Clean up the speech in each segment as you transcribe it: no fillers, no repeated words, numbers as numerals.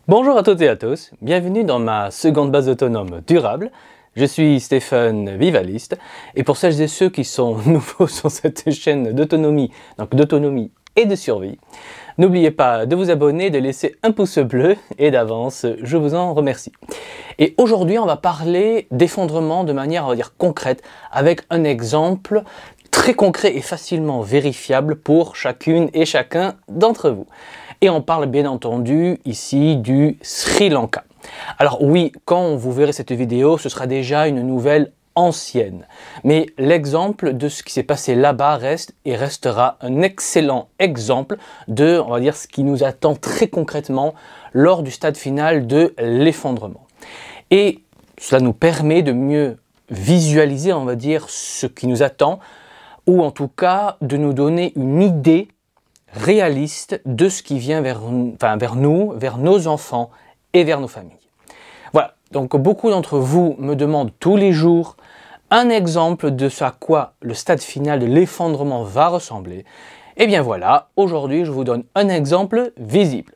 Bonjour à toutes et à tous, bienvenue dans ma seconde base autonome durable. Je suis Stéphane Vivaliste et pour celles et ceux qui sont nouveaux sur cette chaîne d'autonomie, et de survie, n'oubliez pas de vous abonner, de laisser un pouce bleu et d'avance, je vous en remercie. Et aujourd'hui, on va parler d'effondrement de manière, on va dire, concrète, avec un exemple très concret et facilement vérifiable pour chacune et chacun d'entre vous. Et on parle bien entendu ici du Sri Lanka. Alors oui, quand vous verrez cette vidéo, ce sera déjà une nouvelle ancienne. Mais l'exemple de ce qui s'est passé là-bas reste et restera un excellent exemple de, on va dire, ce qui nous attend très concrètement lors du stade final de l'effondrement. Et cela nous permet de mieux visualiser, on va dire, ce qui nous attend, ou en tout cas de nous donner une idée réaliste de ce qui vient vers nous, vers nos enfants et vers nos familles. Voilà, donc beaucoup d'entre vous me demandent tous les jours un exemple de ce à quoi le stade final de l'effondrement va ressembler. Et bien voilà, aujourd'hui je vous donne un exemple visible.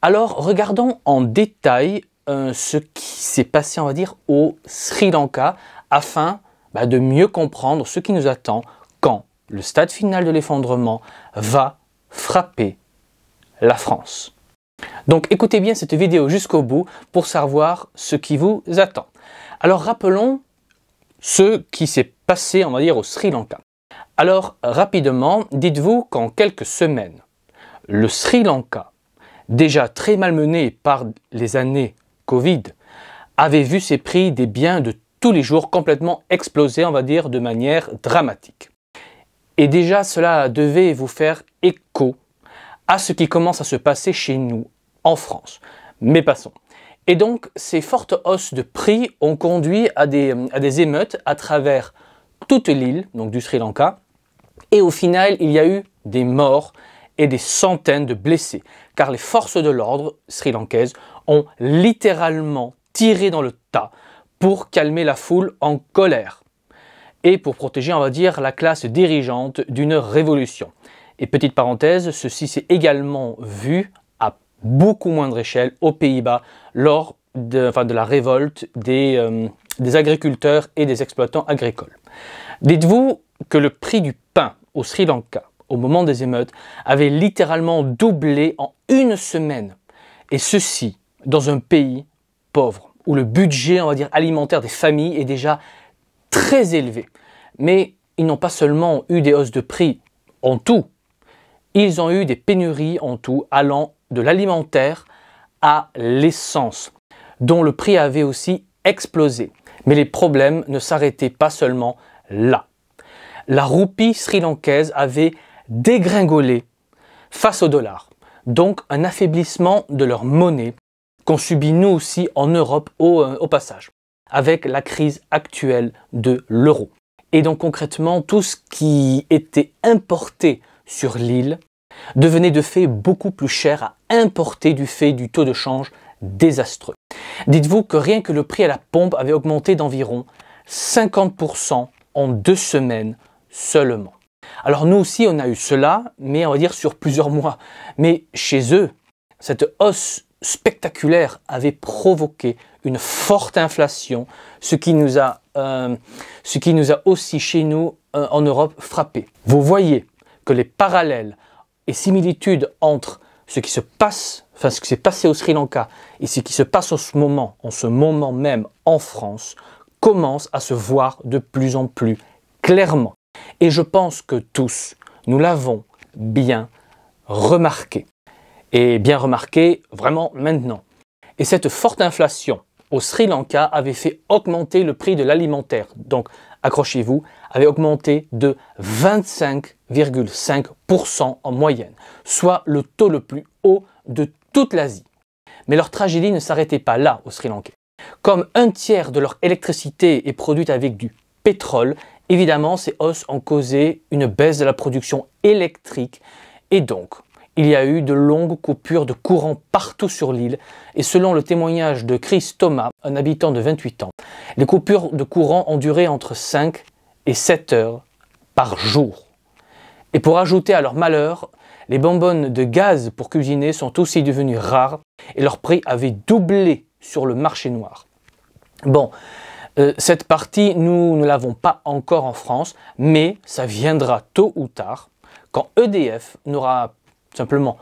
Alors regardons en détail ce qui s'est passé, on va dire, au Sri Lanka afin de mieux comprendre ce qui nous attend quand le stade final de l'effondrement va frapper la France. Donc écoutez bien cette vidéo jusqu'au bout pour savoir ce qui vous attend. Alors rappelons ce qui s'est passé, on va dire, au Sri Lanka. Alors rapidement, dites-vous qu'en quelques semaines, le Sri Lanka, déjà très malmené par les années Covid, avait vu ses prix des biens de tous les jours complètement exploser, on va dire, de manière dramatique. Et déjà, cela devait vous faire écho à ce qui commence à se passer chez nous, en France. Mais passons. Et donc, ces fortes hausses de prix ont conduit à des émeutes à travers toute l'île, donc du Sri Lanka. Et au final, il y a eu des morts et des centaines de blessés, car les forces de l'ordre sri-lankaises ont littéralement tiré dans le tas pour calmer la foule en colère et pour protéger, on va dire, la classe dirigeante d'une révolution. Et petite parenthèse, ceci s'est également vu à beaucoup moindre échelle aux Pays-Bas lors de la révolte des agriculteurs et des exploitants agricoles. Dites-vous que le prix du pain au Sri Lanka, au moment des émeutes, avait littéralement doublé en une semaine. Et ceci dans un pays pauvre, où le budget, on va dire, alimentaire des familles est déjà très élevé. Mais ils n'ont pas seulement eu des hausses de prix en tout, ils ont eu des pénuries en tout, allant de l'alimentaire à l'essence, dont le prix avait aussi explosé. Mais les problèmes ne s'arrêtaient pas seulement là. La roupie sri-lankaise avait dégringolé face au dollar, donc un affaiblissement de leur monnaie qu'on subit nous aussi en Europe au passage, avec la crise actuelle de l'euro. Et donc concrètement, tout ce qui était importé sur l'île devenait de fait beaucoup plus cher à importer du fait du taux de change désastreux. Dites-vous que rien que le prix à la pompe avait augmenté d'environ 50% en 2 semaines seulement. Alors nous aussi on a eu cela, mais on va dire sur plusieurs mois. Mais chez eux, cette hausse spectaculaire avait provoqué une forte inflation, ce qui nous a aussi chez nous en Europe frappé. Vous voyez que les parallèles et similitudes entre ce qui se passe, ce qui s'est passé au Sri Lanka et ce qui se passe en ce moment même en France, commencent à se voir de plus en plus clairement. Et je pense que tous, nous l'avons bien remarqué. Et bien remarqué vraiment maintenant. Et cette forte inflation au Sri Lanka avait fait augmenter le prix de l'alimentaire. Donc, accrochez-vous, avait augmenté de 25,5% en moyenne, soit le taux le plus haut de toute l'Asie. Mais leur tragédie ne s'arrêtait pas là au Sri Lanka. Comme un tiers de leur électricité est produite avec du pétrole, évidemment, ces hausses ont causé une baisse de la production électrique et donc il y a eu de longues coupures de courant partout sur l'île et selon le témoignage de Chris Thomas, un habitant de 28 ans, les coupures de courant ont duré entre 5 et 7 heures par jour. Et pour ajouter à leur malheur, Les bonbonnes de gaz pour cuisiner sont aussi devenues rares et leur prix avait doublé sur le marché noir. Bon, cette partie, nous ne l'avons pas encore en France, mais ça viendra tôt ou tard quand EDF n'aura simplement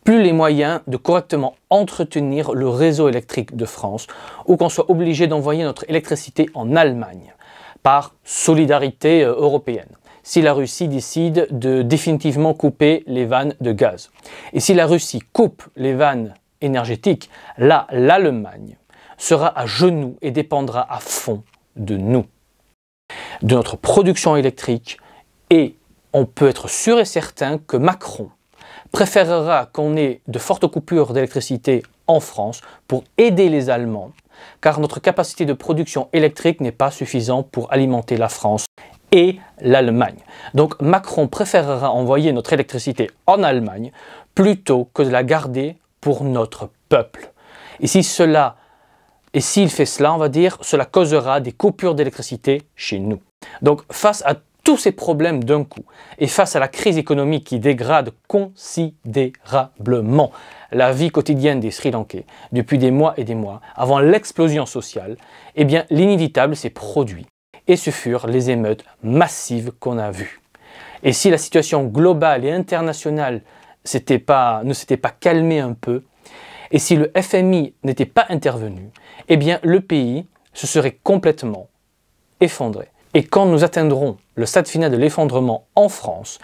plus les moyens de correctement entretenir le réseau électrique de France ou qu'on soit obligé d'envoyer notre électricité en Allemagne par solidarité européenne. Si la Russie décide de définitivement couper les vannes de gaz. Et si la Russie coupe les vannes énergétiques, là, l'Allemagne sera à genoux et dépendra à fond de nous, de notre production électrique, et on peut être sûr et certain que Macron préférera qu'on ait de fortes coupures d'électricité en France pour aider les Allemands, car notre capacité de production électrique n'est pas suffisante pour alimenter la France et l'Allemagne. Donc Macron préférera envoyer notre électricité en Allemagne plutôt que de la garder pour notre peuple. Et s'il fait cela, on va dire, cela causera des coupures d'électricité chez nous. Donc face à tous ces problèmes d'un coup, et face à la crise économique qui dégrade considérablement la vie quotidienne des Sri Lankais depuis des mois et des mois, avant l'explosion sociale, eh bien l'inévitable s'est produit. Et ce furent les émeutes massives qu'on a vues. Et si la situation globale et internationale ne s'était pas calmée un peu, et si le FMI n'était pas intervenu, eh bien le pays se serait complètement effondré. Et quand nous atteindrons le stade final de l'effondrement en France,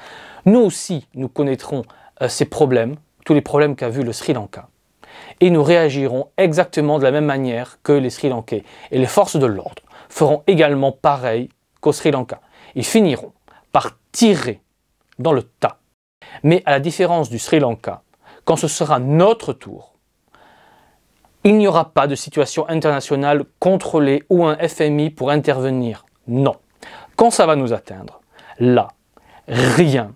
nous aussi, nous connaîtrons ces problèmes, tous les problèmes qu'a vu le Sri Lanka. Et nous réagirons exactement de la même manière que les Sri Lankais. Et les forces de l'ordre feront également pareil qu'au Sri Lanka. Ils finiront par tirer dans le tas. Mais à la différence du Sri Lanka, quand ce sera notre tour, il n'y aura pas de situation internationale contrôlée ou un FMI pour intervenir. Non. Quand ça va nous atteindre, là, rien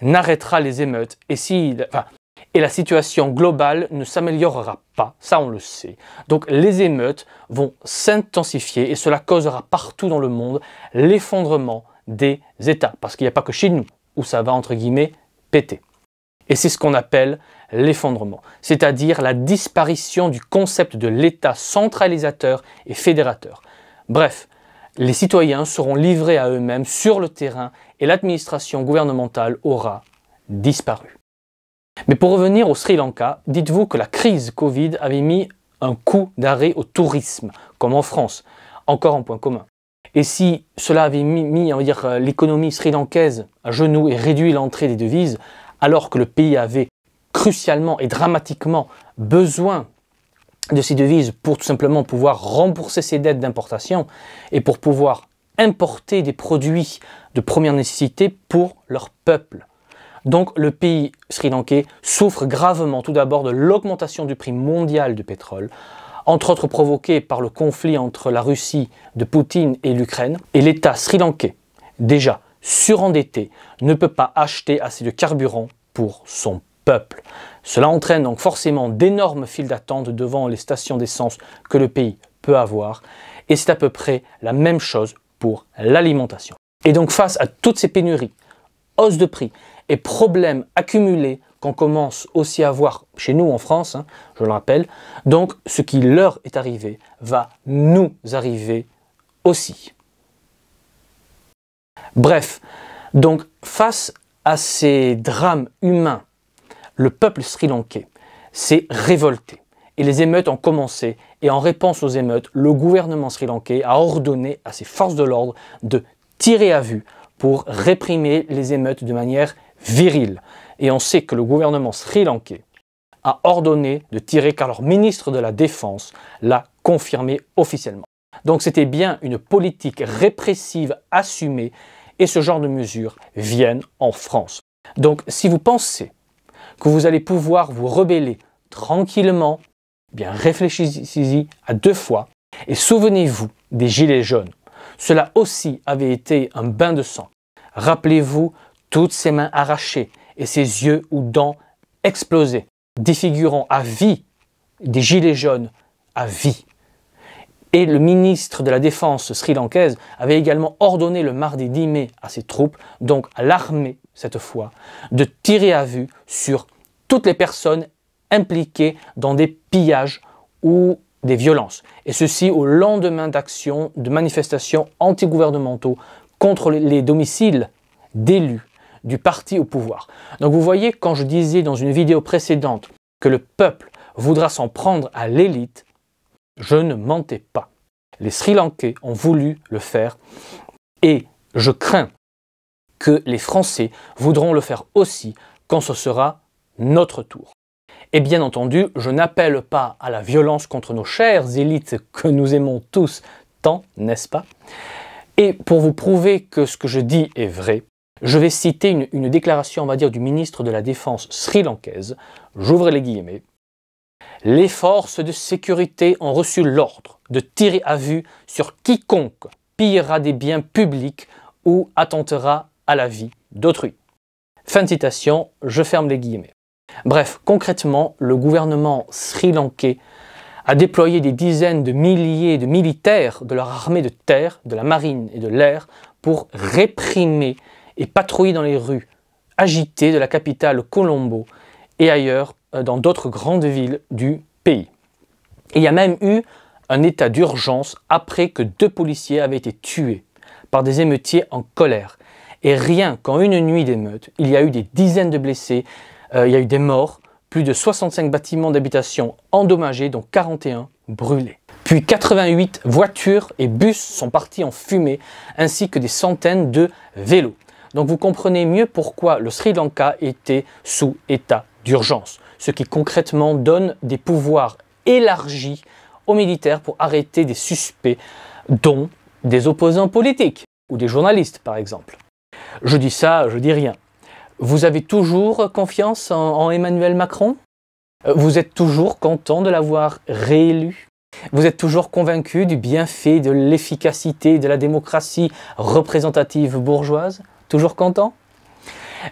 n'arrêtera les émeutes et la situation globale ne s'améliorera pas, ça on le sait. Donc les émeutes vont s'intensifier et cela causera partout dans le monde l'effondrement des États. Parce qu'il n'y a pas que chez nous où ça va entre guillemets péter. Et c'est ce qu'on appelle l'effondrement, c'est-à-dire la disparition du concept de l'État centralisateur et fédérateur. Bref, les citoyens seront livrés à eux-mêmes sur le terrain et l'administration gouvernementale aura disparu. Mais pour revenir au Sri Lanka, dites-vous que la crise Covid avait mis un coup d'arrêt au tourisme, comme en France, encore un point commun. Et si cela avait mis on va dire, l'économie sri-lankaise à genoux et réduit l'entrée des devises, alors que le pays avait crucialement et dramatiquement besoin de ces devises pour tout simplement pouvoir rembourser ses dettes d'importation et pour pouvoir importer des produits de première nécessité pour leur peuple. Donc le pays sri-lankais souffre gravement tout d'abord de l'augmentation du prix mondial du pétrole, entre autres provoquée par le conflit entre la Russie de Poutine et l'Ukraine. Et l'État sri-lankais, déjà surendetté, ne peut pas acheter assez de carburant pour son peuple. Cela entraîne donc forcément d'énormes files d'attente devant les stations d'essence que le pays peut avoir. Et c'est à peu près la même chose pour l'alimentation. Et donc face à toutes ces pénuries, hausses de prix et problèmes accumulés qu'on commence aussi à voir chez nous en France, je le rappelle, donc ce qui leur est arrivé va nous arriver aussi. Bref, donc face à ces drames humains, le peuple sri-lankais s'est révolté et les émeutes ont commencé et en réponse aux émeutes, le gouvernement sri-lankais a ordonné à ses forces de l'ordre de tirer à vue pour réprimer les émeutes de manière virile. Et on sait que le gouvernement sri-lankais a ordonné de tirer car leur ministre de la Défense l'a confirmé officiellement. Donc c'était bien une politique répressive assumée et ce genre de mesures viennent en France. Donc si vous pensez que vous allez pouvoir vous rebeller tranquillement, eh bien réfléchissez-y à deux fois et souvenez-vous des Gilets jaunes. Cela aussi avait été un bain de sang. Rappelez-vous toutes ces mains arrachées et ces yeux ou dents explosés, défigurant à vie des Gilets jaunes à vie. Et le ministre de la Défense sri-lankaise avait également ordonné le mardi 10 mai à ses troupes, donc à l'armée cette fois, de tirer à vue sur toutes les personnes impliquées dans des pillages ou des violences. Et ceci au lendemain d'actions, de manifestations antigouvernementaux contre les domiciles d'élus du parti au pouvoir. Donc vous voyez, quand je disais dans une vidéo précédente que le peuple voudra s'en prendre à l'élite, je ne mentais pas. Les Sri Lankais ont voulu le faire et je crains que les Français voudront le faire aussi quand ce sera notre tour. Et bien entendu, je n'appelle pas à la violence contre nos chères élites que nous aimons tous tant, n'est-ce pas? Et pour vous prouver que ce que je dis est vrai, je vais citer une déclaration, on va dire, du ministre de la Défense sri-lankaise. J'ouvre les guillemets. Les forces de sécurité ont reçu l'ordre de tirer à vue sur quiconque pillera des biens publics ou attentera à la vie d'autrui. Fin de citation, je ferme les guillemets. Bref, concrètement, le gouvernement sri-lankais a déployé des dizaines de milliers de militaires de leur armée de terre, de la marine et de l'air pour réprimer et patrouiller dans les rues agitées de la capitale Colombo et ailleurs dans d'autres grandes villes du pays. Il y a même eu un état d'urgence après que 2 policiers avaient été tués par des émeutiers en colère. Et rien qu'en une nuit d'émeute, il y a eu des dizaines de blessés, il y a eu des morts, plus de 65 bâtiments d'habitation endommagés, dont 41 brûlés. Puis 88 voitures et bus sont partis en fumée, ainsi que des centaines de vélos. Donc vous comprenez mieux pourquoi le Sri Lanka était sous état d'urgence, ce qui concrètement donne des pouvoirs élargis aux militaires pour arrêter des suspects, dont des opposants politiques ou des journalistes par exemple. Je dis ça, je dis rien. Vous avez toujours confiance en Emmanuel Macron? Vous êtes toujours content de l'avoir réélu? Vous êtes toujours convaincu du bienfait, de l'efficacité de la démocratie représentative bourgeoise? Toujours content?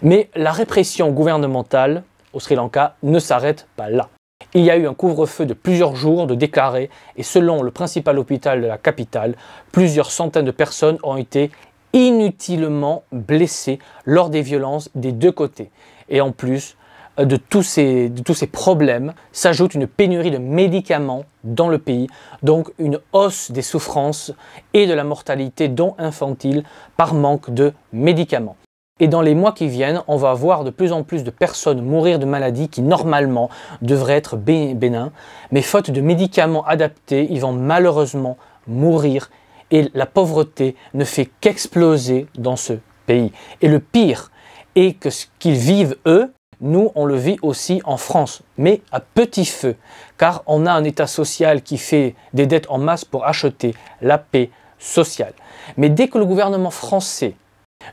Mais la répression gouvernementale au Sri Lanka ne s'arrête pas là. Il y a eu un couvre-feu de plusieurs jours de déclaré et selon le principal hôpital de la capitale, plusieurs centaines de personnes ont été inutilement blessés lors des violences des 2 côtés. Et en plus de tous ces problèmes, s'ajoute une pénurie de médicaments dans le pays, donc une hausse des souffrances et de la mortalité, dont infantile, par manque de médicaments. Et dans les mois qui viennent, on va voir de plus en plus de personnes mourir de maladies qui normalement devraient être bénins, mais faute de médicaments adaptés, ils vont malheureusement mourir. Et la pauvreté ne fait qu'exploser dans ce pays. Et le pire est que ce qu'ils vivent eux, nous on le vit aussi en France, mais à petit feu, car on a un État social qui fait des dettes en masse pour acheter la paix sociale. Mais dès que le gouvernement français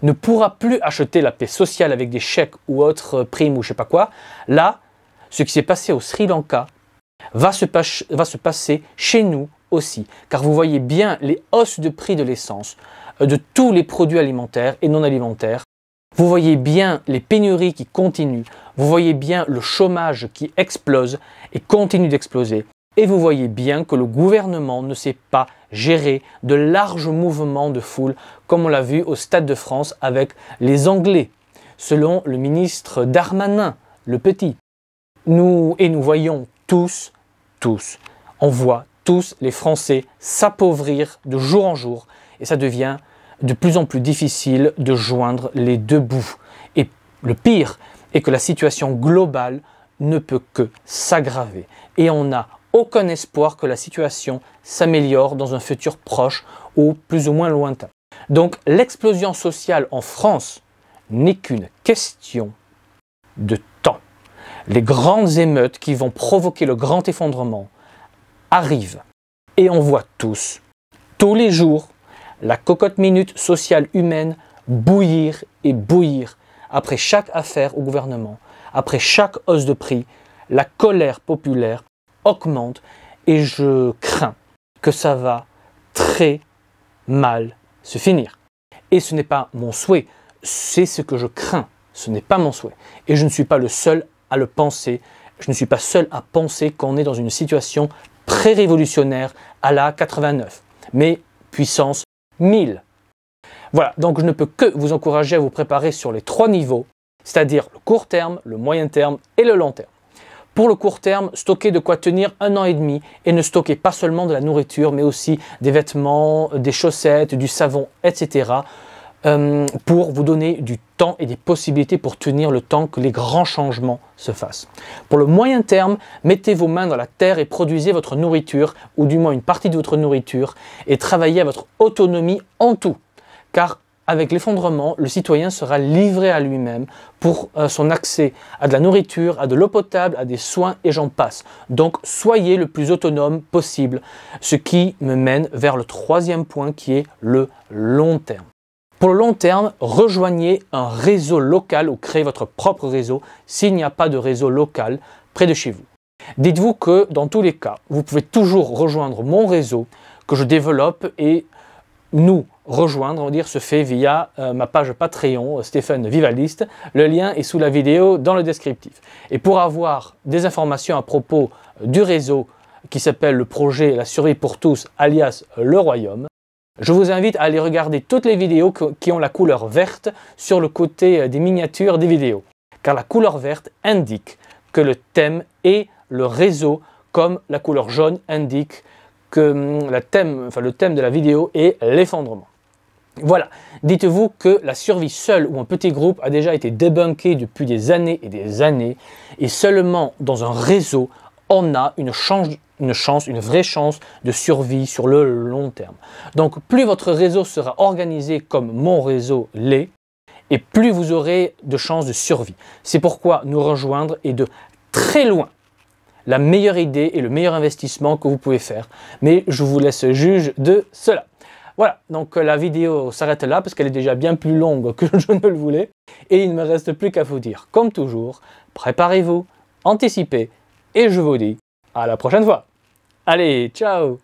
ne pourra plus acheter la paix sociale avec des chèques ou autres primes ou je sais pas quoi, là, ce qui s'est passé au Sri Lanka va se passer chez nous aussi, car vous voyez bien les hausses de prix de l'essence, de tous les produits alimentaires et non alimentaires. Vous voyez bien les pénuries qui continuent, vous voyez bien le chômage qui explose et continue d'exploser. Et vous voyez bien que le gouvernement ne sait pas gérer de larges mouvements de foule, comme on l'a vu au Stade de France avec les Anglais, selon le ministre Darmanin, le petit. Nous voyons tous, on voit tous les Français s'appauvrir de jour en jour et ça devient de plus en plus difficile de joindre les 2 bouts. Et le pire est que la situation globale ne peut que s'aggraver et on n'a aucun espoir que la situation s'améliore dans un futur proche ou plus ou moins lointain. Donc l'explosion sociale en France n'est qu'une question de temps. Les grandes émeutes qui vont provoquer le grand effondrement arrivent. Et on voit tous les jours, la cocotte minute sociale humaine bouillir et bouillir. Après chaque affaire au gouvernement, après chaque hausse de prix, la colère populaire augmente et je crains que ça va très mal se finir. Et ce n'est pas mon souhait, c'est ce que je crains, ce n'est pas mon souhait. Et je ne suis pas le seul à le penser, je ne suis pas seul à penser qu'on est dans une situation pré-révolutionnaire à la 89, mais puissance 1000. Voilà, donc je ne peux que vous encourager à vous préparer sur les 3 niveaux, c'est-à-dire le court terme, le moyen terme et le long terme. Pour le court terme, stockez de quoi tenir 1 an et demi et ne stockez pas seulement de la nourriture, mais aussi des vêtements, des chaussettes, du savon, etc. Pour vous donner du temps et des possibilités pour tenir le temps que les grands changements se fassent. Pour le moyen terme, mettez vos mains dans la terre et produisez votre nourriture, ou du moins une partie de votre nourriture, et travaillez à votre autonomie en tout. Car avec l'effondrement, le citoyen sera livré à lui-même pour son accès à de la nourriture, à de l'eau potable, à des soins et j'en passe. Donc soyez le plus autonome possible, ce qui me mène vers le 3e point qui est le long terme. Pour le long terme, rejoignez un réseau local ou créez votre propre réseau s'il n'y a pas de réseau local près de chez vous. Dites-vous que dans tous les cas, vous pouvez toujours rejoindre mon réseau que je développe et nous rejoindre, on va dire, se fait via ma page Patreon, Stéphane Vivaliste. Le lien est sous la vidéo dans le descriptif. Et pour avoir des informations à propos du réseau qui s'appelle le projet La Survie pour tous, alias Le Royaume, je vous invite à aller regarder toutes les vidéos qui ont la couleur verte sur le côté des miniatures des vidéos. Car la couleur verte indique que le thème est le réseau, comme la couleur jaune indique que le thème de la vidéo est l'effondrement. Voilà, dites-vous que la survie seule ou en petit groupe a déjà été débunkée depuis des années et des années, et seulement dans un réseau, on a une vraie chance de survie sur le long terme. Donc plus votre réseau sera organisé comme mon réseau l'est, et plus vous aurez de chances de survie. C'est pourquoi nous rejoindre est de très loin la meilleure idée et le meilleur investissement que vous pouvez faire. Mais je vous laisse juge de cela. Voilà, donc la vidéo s'arrête là parce qu'elle est déjà bien plus longue que je ne le voulais. Et il ne me reste plus qu'à vous dire, comme toujours, préparez-vous, anticipez, et je vous dis à la prochaine fois. Allez, ciao!